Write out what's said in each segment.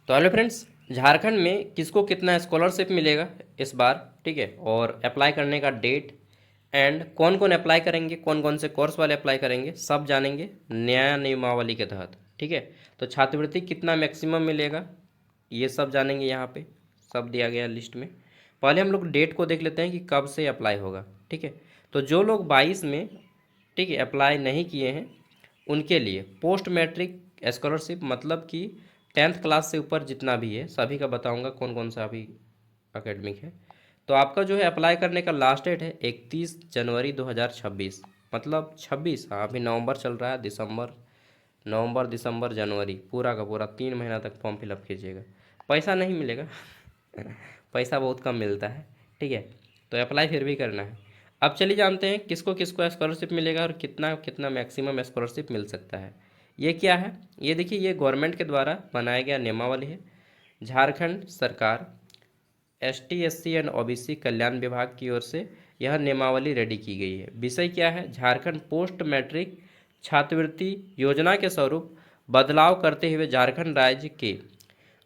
तो hello friends, Jharkhand में किसको कितना स्कॉलरशिप मिलेगा इस बार, ठीक है, और अप्लाई करने का डेट एंड कौन कौन अप्लाई करेंगे, कौन कौन से कोर्स वाले अप्लाई करेंगे, सब जानेंगे नया नियमावली के तहत। ठीक है, तो छात्रवृत्ति कितना मैक्सिमम मिलेगा ये सब जानेंगे। यहाँ पे सब दिया गया लिस्ट में। पहले हम लोग डेट को देख लेते हैं कि कब से अप्लाई होगा। ठीक है, तो जो लोग 22 में, ठीक है, अप्लाई नहीं किए हैं उनके लिए पोस्ट मैट्रिक स्कॉलरशिप, मतलब कि 10th क्लास से ऊपर जितना भी है सभी का बताऊंगा कौन कौन सा अभी एकेडमिक है। तो आपका जो है अप्लाई करने का लास्ट डेट है 31 जनवरी 2026, मतलब 26। हाँ, अभी नवंबर चल रहा है, दिसंबर, नवंबर दिसंबर जनवरी, पूरा का पूरा 3 महीना तक फॉर्म फिलअप कीजिएगा। पैसा नहीं मिलेगा पैसा बहुत कम मिलता है। ठीक है, तो अप्लाई फिर भी करना है। अब चलिए जानते हैं किसको किसको स्कॉलरशिप मिलेगा और कितना कितना मैक्सिमम स्कॉलरशिप मिल सकता है। ये क्या है, ये देखिए, ये गवर्नमेंट के द्वारा बनाया गया नियमावली है। झारखंड सरकार एसटी एससी एंड ओबीसी कल्याण विभाग की ओर से यह नियमावली रेडी की गई है। विषय क्या है, झारखंड पोस्ट मैट्रिक छात्रवृत्ति योजना के स्वरूप बदलाव करते हुए झारखंड राज्य के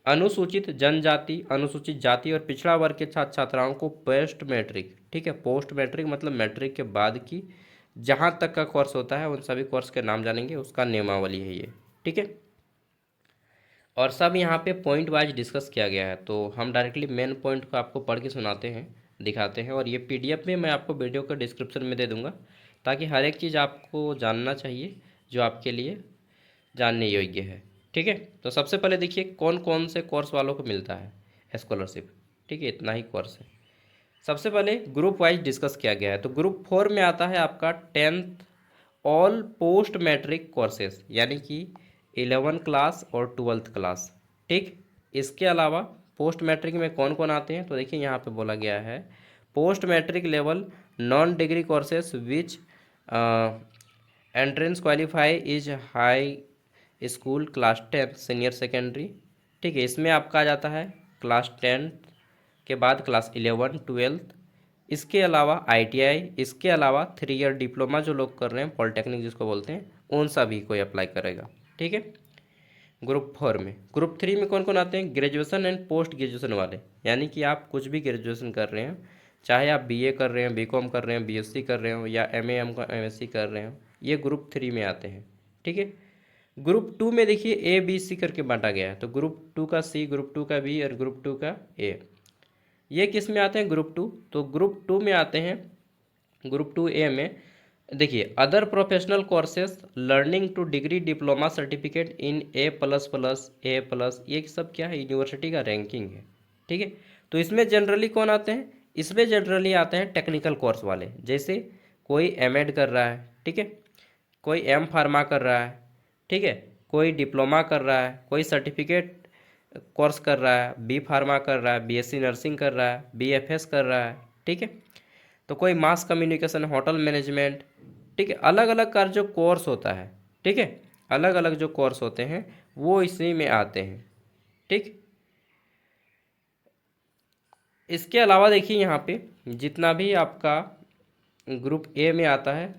अनुसूचित जनजाति, अनुसूचित जाति और पिछड़ा वर्ग के छात्र छात्राओं को पोस्ट मैट्रिक, ठीक है, पोस्ट मैट्रिक मतलब मैट्रिक के बाद की जहाँ तक का कोर्स होता है उन सभी कोर्स के नाम जानेंगे, उसका नियमावली है ये। ठीक है, और सब यहाँ पे पॉइंट वाइज डिस्कस किया गया है। तो हम डायरेक्टली मेन पॉइंट को आपको पढ़ के सुनाते हैं, दिखाते हैं, और ये पीडीएफ में मैं आपको वीडियो के डिस्क्रिप्शन में दे दूंगा, ताकि हर एक चीज़ आपको जानना चाहिए जो आपके लिए जानने योग्य है। ठीक है, तो सबसे पहले देखिए कौन कौन से कोर्स वालों को मिलता है स्कॉलरशिप। ठीक है, इतना ही कोर्स है। सबसे पहले ग्रुप वाइज डिस्कस किया गया है। तो ग्रुप 4 में आता है आपका 10th all post matric courses, यानी कि 11 क्लास और 12th क्लास। ठीक, इसके अलावा पोस्ट मैट्रिक में कौन कौन आते हैं, तो देखिए यहाँ पे बोला गया है post matric level non degree courses which entrance qualify is high school class 10 senior secondary. ठीक है, इसमें आपका आ जाता है क्लास 10 के बाद क्लास 11 12। इसके अलावा आईटीआई, इसके अलावा 3 ईयर डिप्लोमा जो लोग कर रहे हैं, पॉलिटेक्निक जिसको बोलते हैं, उन सभी को अप्लाई करेगा। ठीक है, ग्रुप 4 में। ग्रुप 3 में कौन कौन आते हैं, ग्रेजुएशन एंड पोस्ट ग्रेजुएशन वाले, यानी कि आप कुछ भी ग्रेजुएशन कर रहे हैं, चाहे आप बीए कर रहे हैं, बीकॉम कर रहे हैं, बीएससी कर रहे हो, या एमए एमएससी कर रहे हो, ये ग्रुप 3 में आते हैं। ठीक है, ग्रुप 2 में देखिए ए बी सी करके बांटा गया है। तो ग्रुप 2 का सी, ग्रुप 2 का बी और ग्रुप 2 का ए। ये किस में आते हैं, ग्रुप 2। तो ग्रुप 2 में आते हैं, ग्रुप 2 ए में देखिए other professional courses learning two degree diploma certificate in A plus plus A plus, ये सब क्या है, यूनिवर्सिटी का रैंकिंग है। ठीक है, तो इसमें जनरली कौन आते हैं, इसमें जनरली आते हैं टेक्निकल कोर्स वाले, जैसे कोई एमएड कर रहा है, ठीक है, कोई एम फार्मा कर रहा है, ठीक है, कोई डिप्लोमा कर रहा है, कोई सर्टिफिकेट कोर्स कर रहा है, बी फार्मा कर रहा है, बीएससी नर्सिंग कर रहा है, बीएफएस कर रहा है। ठीक है, तो कोई मास कम्युनिकेशन, होटल मैनेजमेंट, ठीक है, अलग अलग का जो कोर्स होता है, ठीक है, अलग अलग जो कोर्स होते हैं वो इसी में आते हैं। ठीक, इसके अलावा देखिए यहाँ पे जितना भी आपका ग्रुप ए में आता है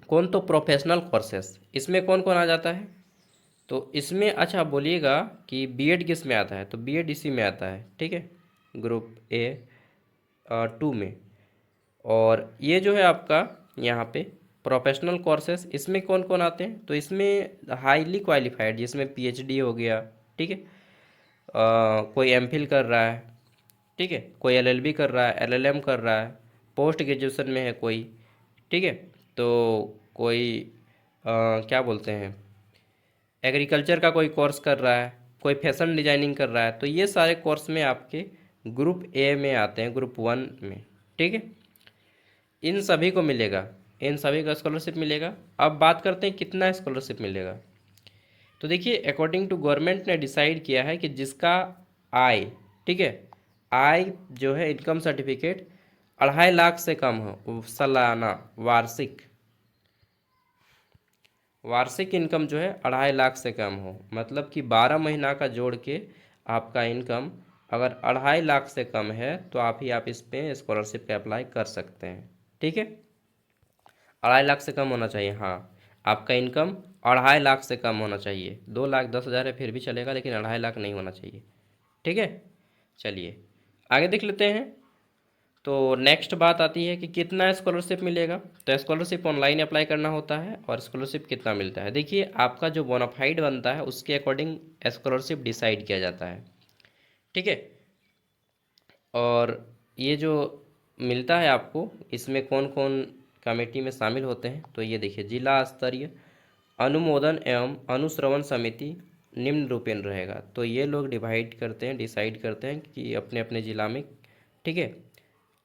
कौन, तो प्रोफेशनल कोर्सेस, इसमें कौन कौन आ जाता है, तो इसमें अच्छा बोलिएगा कि बीएड किस में आता है, तो बीएड इसी में आता है। ठीक है, ग्रुप ए 2 में। और ये जो है आपका यहाँ पे प्रोफेशनल कोर्सेस, इसमें कौन कौन आते हैं, तो इसमें हाईली क्वालिफाइड, जिसमें पीएचडी हो गया, ठीक है, कोई एमफिल कर रहा है, ठीक है, कोई एलएलबी कर रहा है, एलएलएम कर रहा है, पोस्ट ग्रेजुएशन में है कोई, ठीक है, तो कोई क्या बोलते हैं, एग्रीकल्चर का कोई कोर्स कर रहा है, कोई फैशन डिजाइनिंग कर रहा है, तो ये सारे कोर्स में आपके ग्रुप ए में आते हैं, ग्रुप 1 में। ठीक है, इन सभी को मिलेगा, इन सभी का स्कॉलरशिप मिलेगा। अब बात करते हैं कितना स्कॉलरशिप मिलेगा। तो देखिए अकॉर्डिंग टू गवर्नमेंट ने डिसाइड किया है कि जिसका आय, ठीक है, आय जो है इनकम सर्टिफिकेट 2.5 लाख से कम हो सालाना, वार्षिक, वार्षिक इनकम जो है 2.5 लाख से कम हो, मतलब कि 12 महीना का जोड़ के आपका इनकम अगर 2.5 लाख से कम है तो आप इस पे स्कॉलरशिप पे अप्लाई कर सकते हैं। ठीक है, 2.5 लाख से कम होना चाहिए, हाँ, आपका इनकम 2.5 लाख से कम होना चाहिए। 2,10,000 है फिर भी चलेगा, लेकिन 2.5 लाख नहीं होना चाहिए। ठीक है, चलिए आगे देख लेते हैं। तो नेक्स्ट बात आती है कि कितना स्कॉलरशिप मिलेगा। तो स्कॉलरशिप ऑनलाइन अप्लाई करना होता है और स्कॉलरशिप कितना मिलता है। देखिए आपका जो बोनाफाइड बनता है उसके अकॉर्डिंग स्कॉलरशिप डिसाइड किया जाता है। ठीक है, और ये जो मिलता है आपको, इसमें कौन कौन कमेटी में शामिल होते हैं। तो ये देखिए, जिला स्तरीय अनुमोदन एवं अनुश्रवण समिति निम्न रूपेण रहेगा। तो ये लोग डिवाइड करते हैं, डिसाइड करते हैं कि अपने अपने ज़िला में, ठीक है,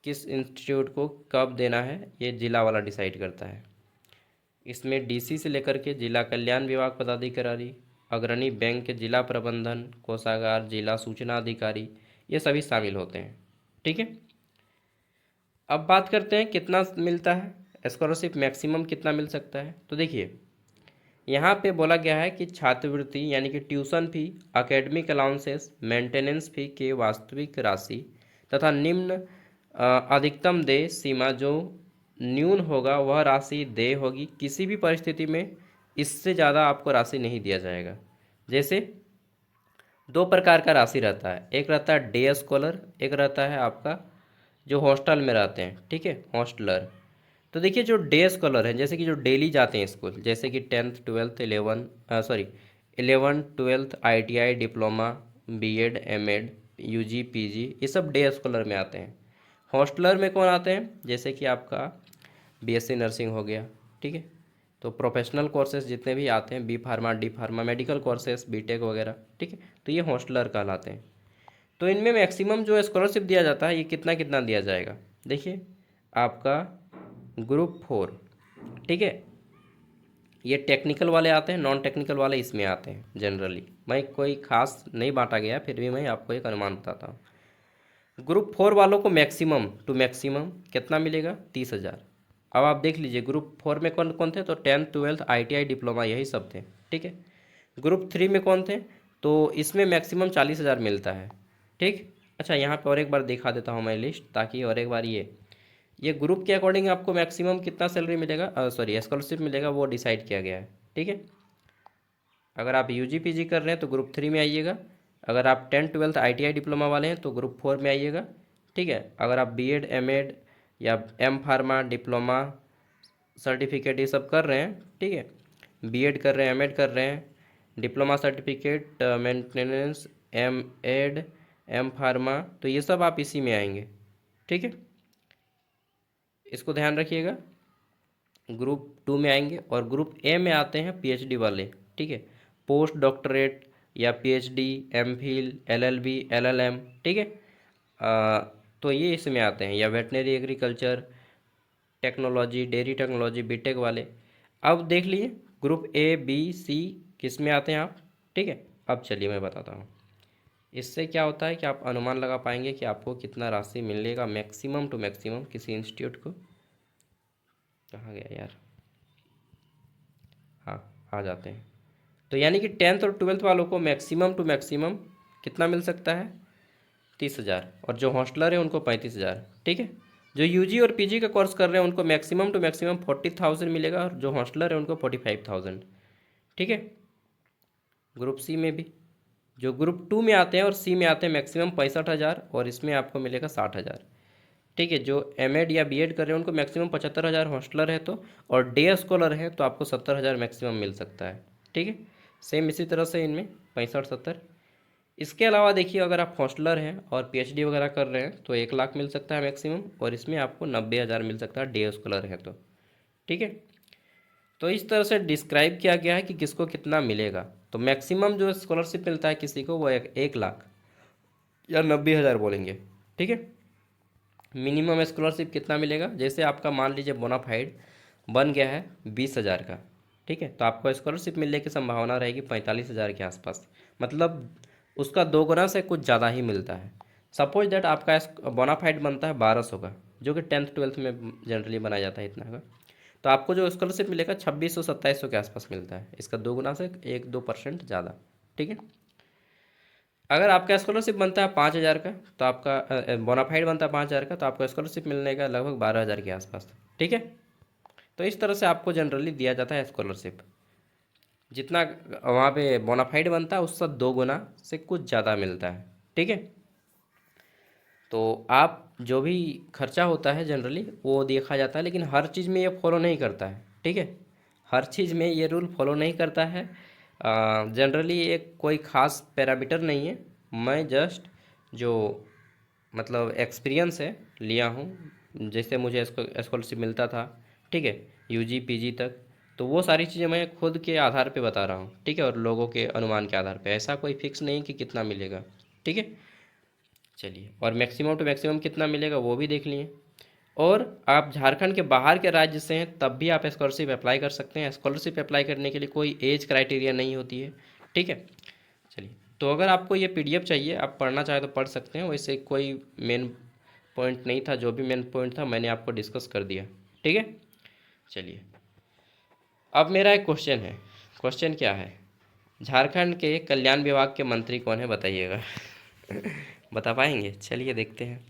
किस इंस्टीट्यूट को कब देना है, ये जिला वाला डिसाइड करता है। इसमें डीसी से लेकर के जिला कल्याण विभाग पदाधिकारी, अग्रणी बैंक के जिला प्रबंधन, कोषागार, जिला सूचना अधिकारी, ये सभी शामिल होते हैं। ठीक है, अब बात करते हैं कितना मिलता है स्कॉलरशिप, मैक्सिमम कितना मिल सकता है। तो देखिए यहाँ पे बोला गया है कि छात्रवृत्ति यानी कि tuition fee, academic allowances, maintenance fee के वास्तविक राशि तथा निम्न अधिकतम देय सीमा जो न्यून होगा वह राशि देय होगी। किसी भी परिस्थिति में इससे ज़्यादा आपको राशि नहीं दिया जाएगा। जैसे दो प्रकार का राशि रहता है, एक रहता है डे स्कॉलर, एक रहता है आपका जो हॉस्टल में रहते हैं। ठीक है, हॉस्टलर। तो देखिए जो डे स्कॉलर हैं, जैसे कि जो डेली जाते हैं स्कूल, जैसे कि 10th 12th 11 12th ITI diploma B Ed M Ed UG PG, ये सब डे स्कॉलर में आते हैं। हॉस्टलर में कौन आते हैं, जैसे कि आपका बीएससी नर्सिंग हो गया। ठीक है, तो प्रोफेशनल कोर्सेज जितने भी आते हैं, B pharma, D pharma, medical courses, B Tech वगैरह। ठीक है, तो ये हॉस्टलर कहलाते हैं। तो इनमें मैक्सिमम जो स्कॉलरशिप दिया जाता है, ये कितना कितना दिया जाएगा। देखिए आपका ग्रुप 4, ठीक है, ये टेक्निकल वाले आते हैं, नॉन टेक्निकल वाले इसमें आते हैं। जनरली मैं कोई खास नहीं बांटा गया, फिर भी मैं आपको एक अनुमान बताता हूँ। ग्रुप 4 वालों को मैक्सिमम टू मैक्सिमम कितना मिलेगा, 30,000। अब आप देख लीजिए ग्रुप 4 में कौन कौन थे, तो 10th 12th ITI डिप्लोमा यही सब थे। ठीक है, ग्रुप 3 में कौन थे, तो इसमें मैक्सिमम 40,000 मिलता है। ठीक, अच्छा यहाँ पे और एक बार दिखा देता हूँ मैं लिस्ट, ताकि और एक बार ये ग्रुप के अकॉर्डिंग आपको मैक्सिमम कितना सैलरी मिलेगा, सॉरी स्कॉलरशिप मिलेगा, वो डिसाइड किया गया है। ठीक है, अगर आप यूजी पीजी कर रहे हैं तो ग्रुप 3 में आइएगा। अगर आप 10th 12th ITI डिप्लोमा वाले हैं तो ग्रुप 4 में आइएगा। ठीक है, अगर आप बीएड एमएड या एम फार्मा डिप्लोमा सर्टिफिकेट ये सब कर रहे हैं, ठीक है, बीएड कर रहे हैं, एमएड कर रहे हैं, diploma certificate, maintenance, M Ed, M pharma, तो ये सब आप इसी में आएंगे। ठीक है, इसको ध्यान रखिएगा। ग्रुप 2 में आएंगे, और ग्रुप ए में आते हैं पीएचडी वाले। ठीक है, पोस्ट डॉक्टरेट या पीएचडी, एमफिल, एलएलबी, एलएलएम। ठीक है, तो ये इसमें आते हैं, या veterinary agriculture, technology, dairy technology, B Tech वाले। अब देख लीजिए ग्रुप ए बी सी किस में आते हैं आप। ठीक है, अब चलिए मैं बताता हूँ। इससे क्या होता है कि आप अनुमान लगा पाएंगे कि आपको कितना राशि मिलेगा मैक्सिमम टू मैक्सिमम किसी इंस्टीट्यूट को। कहाँ गया यार, हाँ आ जाते हैं। तो यानी कि 10th और 12th वालों को मैक्सिमम टू मैक्सिमम कितना मिल सकता है, 30,000, और जो हॉस्टलर है उनको 35,000। ठीक है, जो यूजी और पीजी का कोर्स कर रहे हैं उनको मैक्सिमम टू मैक्सिमम 40,000 मिलेगा, और जो हॉस्टलर है उनको 45,000। ठीक है, ग्रुप सी में भी जो ग्रुप 2 में आते हैं और सी में आते हैं मैक्सिमम 65,000, और इसमें आपको मिलेगा 60,000। ठीक है, जो एमएड या बीएड कर रहे हैं उनको मैक्सिमम 75,000 हॉस्टलर है तो, और डे स्कॉलर है तो आपको 70,000 मैक्सिमम मिल सकता है। ठीक है, सेम इसी तरह से इनमें 65-70। इसके अलावा देखिए अगर आप हॉस्टलर हैं और पीएचडी वगैरह कर रहे हैं तो 1 लाख मिल सकता है मैक्सिमम, और इसमें आपको 90,000 मिल सकता है डे स्कॉलर है तो। ठीक है, तो इस तरह से डिस्क्राइब किया गया है कि किसको कितना मिलेगा। तो मैक्सिमम जो स्कॉलरशिप मिलता है किसी को वो 1 लाख या 90,000 बोलेंगे। ठीक है, मिनिमम स्कॉलरशिप कितना मिलेगा, जैसे आपका मान लीजिए बोनाफाइड बन गया है 20,000 का। ठीक है, तो आपको स्कॉलरशिप मिलने की संभावना रहेगी 45,000 के आसपास, मतलब उसका 2 गुना से कुछ ज़्यादा ही मिलता है। सपोज दैट आपका बोनाफाइड बनता है 1200 का, जो कि 10th 12th में जनरली बनाया जाता है इतना का, तो आपको जो स्कॉलरशिप मिलेगा 2600-2700 के आसपास मिलता है, इसका 2 गुना से 1-2% ज़्यादा। ठीक है, अगर आपका स्कॉलरशिप बनता है 5,000 का, तो आपका बोनाफाइड बनता है 5,000 का, तो आपको स्कॉलरशिप मिलने का लगभग 12,000 के आसपास। ठीक है, तो इस तरह से आपको जनरली दिया जाता है स्कॉलरशिप। जितना वहाँ पे बोनाफाइड बनता है उससे 2 गुना से कुछ ज़्यादा मिलता है। ठीक है, तो आप जो भी खर्चा होता है जनरली वो देखा जाता है, लेकिन हर चीज़ में ये फॉलो नहीं करता है। ठीक है, हर चीज़ में ये रूल फॉलो नहीं करता है। जनरली एक कोई ख़ास पैरामीटर नहीं है, मैं जस्ट जो मतलब एक्सपीरियंस है लिया हूँ, जैसे मुझे स्कॉलरशिप मिलता था, ठीक है, यूजी पीजी तक, तो वो सारी चीज़ें मैं खुद के आधार पे बता रहा हूँ। ठीक है, और लोगों के अनुमान के आधार पे, ऐसा कोई फिक्स नहीं कि कितना मिलेगा। ठीक है, चलिए, और मैक्सिमम टू मैक्सिमम कितना मिलेगा वो भी देख लिए। और आप झारखंड के बाहर के राज्य से हैं तब भी आप स्कॉलरशिप अप्लाई कर सकते हैं। स्कॉलरशिप अप्लाई करने के लिए कोई एज क्राइटेरिया नहीं होती है। ठीक है, चलिए, तो अगर आपको ये पीडीएफ चाहिए, आप पढ़ना चाहे तो पढ़ सकते हैं, वैसे कोई मेन पॉइंट नहीं था, जो भी मेन पॉइंट था मैंने आपको डिस्कस कर दिया। ठीक है, चलिए, अब मेरा एक क्वेश्चन है। क्वेश्चन क्या है? झारखंड के कल्याण विभाग के मंत्री कौन है, बताइएगा। बता पाएंगे? चलिए देखते हैं।